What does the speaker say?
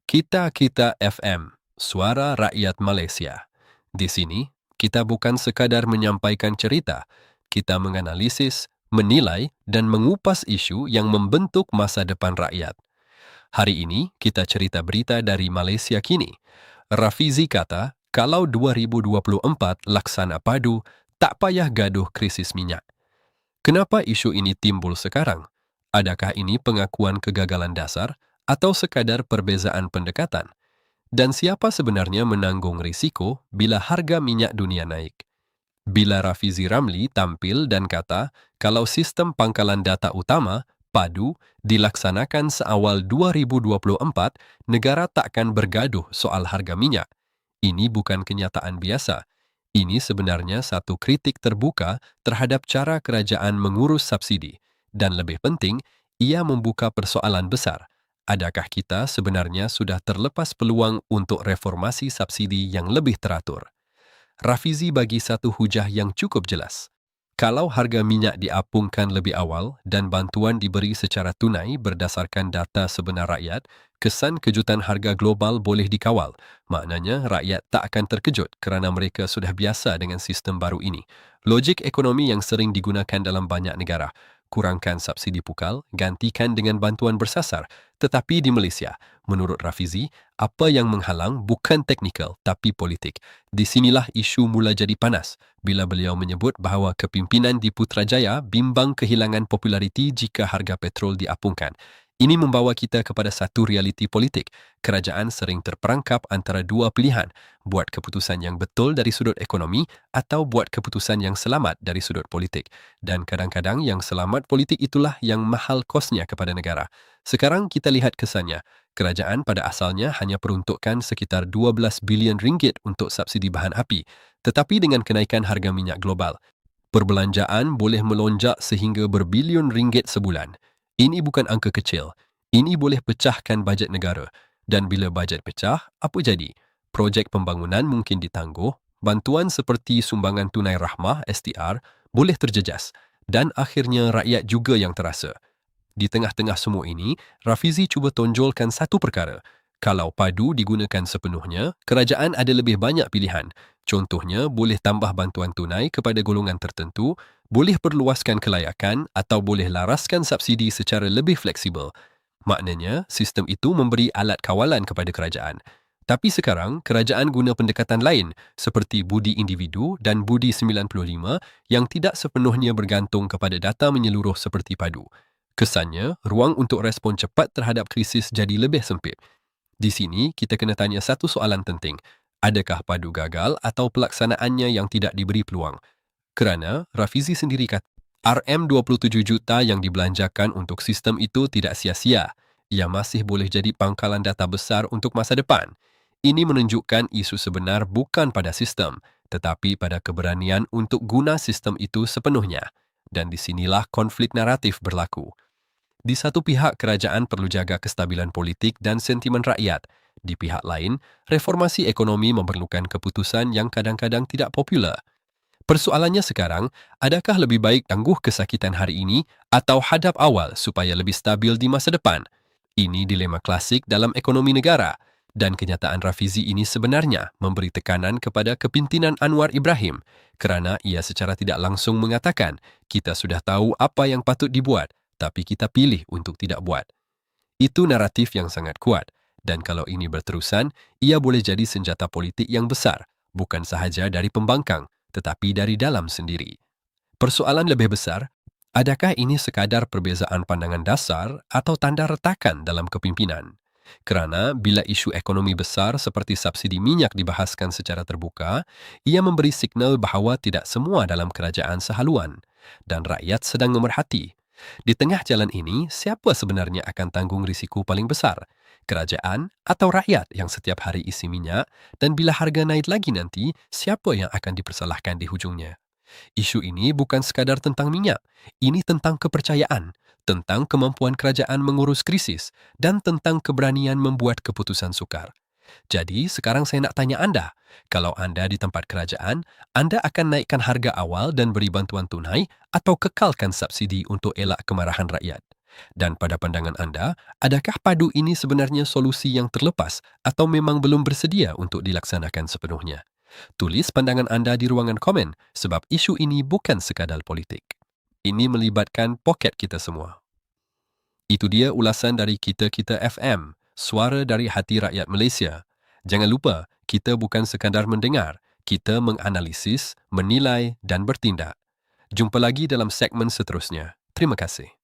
Kita FM, Suara Rakyat Malaysia. Di sini, kita bukan sekadar menyampaikan cerita, kita menganalisis, menilai, dan mengupas isu yang membentuk masa depan rakyat. Hari ini, kita cerita berita dari Malaysia kini. Rafizi kata, kalau 2024 laksana padu, tak payah gaduh krisis minyak. Kenapa isu ini timbul sekarang? Adakah ini pengakuan kegagalan dasar atau sekadar perbezaan pendekatan? Dan siapa sebenarnya menanggung risiko bila harga minyak dunia naik? Bila Rafizi Ramli tampil dan kata, kalau sistem pangkalan data utama, PADU, dilaksanakan seawal 2024, negara takkan bergaduh soal harga minyak. Ini bukan kenyataan biasa. Ini sebenarnya satu kritik terbuka terhadap cara kerajaan mengurus subsidi. Dan lebih penting, ia membuka persoalan besar. Adakah kita sebenarnya sudah terlepas peluang untuk reformasi subsidi yang lebih teratur? Rafizi bagi satu hujah yang cukup jelas. Kalau harga minyak diapungkan lebih awal dan bantuan diberi secara tunai berdasarkan data sebenar rakyat, kesan kejutan harga global boleh dikawal. Maknanya rakyat tak akan terkejut kerana mereka sudah biasa dengan sistem baru ini. Logik ekonomi yang sering digunakan dalam banyak negara. Kurangkan subsidi pukal, gantikan dengan bantuan bersasar. Tetapi di Malaysia, menurut Rafizi, apa yang menghalang bukan teknikal tapi politik. Di sinilah isu mula jadi panas bila beliau menyebut bahawa kepimpinan di Putrajaya bimbang kehilangan populariti jika harga petrol diapungkan. Ini membawa kita kepada satu realiti politik. Kerajaan sering terperangkap antara dua pilihan, buat keputusan yang betul dari sudut ekonomi atau buat keputusan yang selamat dari sudut politik. Dan kadang-kadang yang selamat politik itulah yang mahal kosnya kepada negara. Sekarang kita lihat kesannya. Kerajaan pada asalnya hanya peruntukkan sekitar 12 bilion ringgit untuk subsidi bahan api. Tetapi dengan kenaikan harga minyak global, perbelanjaan boleh melonjak sehingga berbilion ringgit sebulan. Ini bukan angka kecil. Ini boleh pecahkan bajet negara. Dan bila bajet pecah, apa jadi? Projek pembangunan mungkin ditangguh, bantuan seperti sumbangan tunai rahmah STR boleh terjejas dan akhirnya rakyat juga yang terasa. Di tengah-tengah semua ini, Rafizi cuba tonjolkan satu perkara. Kalau padu digunakan sepenuhnya, kerajaan ada lebih banyak pilihan. Contohnya, boleh tambah bantuan tunai kepada golongan tertentu, boleh perluaskan kelayakan atau boleh laraskan subsidi secara lebih fleksibel. Maknanya, sistem itu memberi alat kawalan kepada kerajaan. Tapi sekarang, kerajaan guna pendekatan lain seperti budi individu dan budi 95 yang tidak sepenuhnya bergantung kepada data menyeluruh seperti padu. Kesannya, ruang untuk respon cepat terhadap krisis jadi lebih sempit. Di sini, kita kena tanya satu soalan penting. Adakah padu gagal atau pelaksanaannya yang tidak diberi peluang? Kerana Rafizi sendiri kata, RM27 juta yang dibelanjakan untuk sistem itu tidak sia-sia. Ia masih boleh jadi pangkalan data besar untuk masa depan. Ini menunjukkan isu sebenar bukan pada sistem, tetapi pada keberanian untuk guna sistem itu sepenuhnya. Dan di sinilah konflik naratif berlaku. Di satu pihak, kerajaan perlu jaga kestabilan politik dan sentimen rakyat. Di pihak lain, reformasi ekonomi memerlukan keputusan yang kadang-kadang tidak popular. Persoalannya sekarang, adakah lebih baik tangguh kesakitan hari ini atau hadap awal supaya lebih stabil di masa depan? Ini dilema klasik dalam ekonomi negara. Dan kenyataan Rafizi ini sebenarnya memberi tekanan kepada kepimpinan Anwar Ibrahim kerana ia secara tidak langsung mengatakan, kita sudah tahu apa yang patut dibuat, tapi kita pilih untuk tidak buat. Itu naratif yang sangat kuat, dan kalau ini berterusan, ia boleh jadi senjata politik yang besar, bukan sahaja dari pembangkang, tetapi dari dalam sendiri. Persoalan lebih besar, adakah ini sekadar perbezaan pandangan dasar atau tanda retakan dalam kepimpinan? Kerana bila isu ekonomi besar seperti subsidi minyak dibahaskan secara terbuka, ia memberi signal bahawa tidak semua dalam kerajaan sehaluan dan rakyat sedang memerhati. Di tengah jalan ini, siapa sebenarnya akan tanggung risiko paling besar? Kerajaan atau rakyat yang setiap hari isi minyak? Dan bila harga naik lagi nanti, siapa yang akan dipersalahkan di hujungnya? Isu ini bukan sekadar tentang minyak. Ini tentang kepercayaan, tentang kemampuan kerajaan mengurus krisis, dan tentang keberanian membuat keputusan sukar. Jadi, sekarang saya nak tanya anda, kalau anda di tempat kerajaan, anda akan naikkan harga awal dan beri bantuan tunai atau kekalkan subsidi untuk elak kemarahan rakyat? Dan pada pandangan anda, adakah padu ini sebenarnya solusi yang terlepas atau memang belum bersedia untuk dilaksanakan sepenuhnya? Tulis pandangan anda di ruangan komen sebab isu ini bukan sekadar politik. Ini melibatkan poket kita semua. Itu dia ulasan dari Kita-Kita FM, suara dari hati rakyat Malaysia. Jangan lupa, kita bukan sekadar mendengar, kita menganalisis, menilai dan bertindak. Jumpa lagi dalam segmen seterusnya. Terima kasih.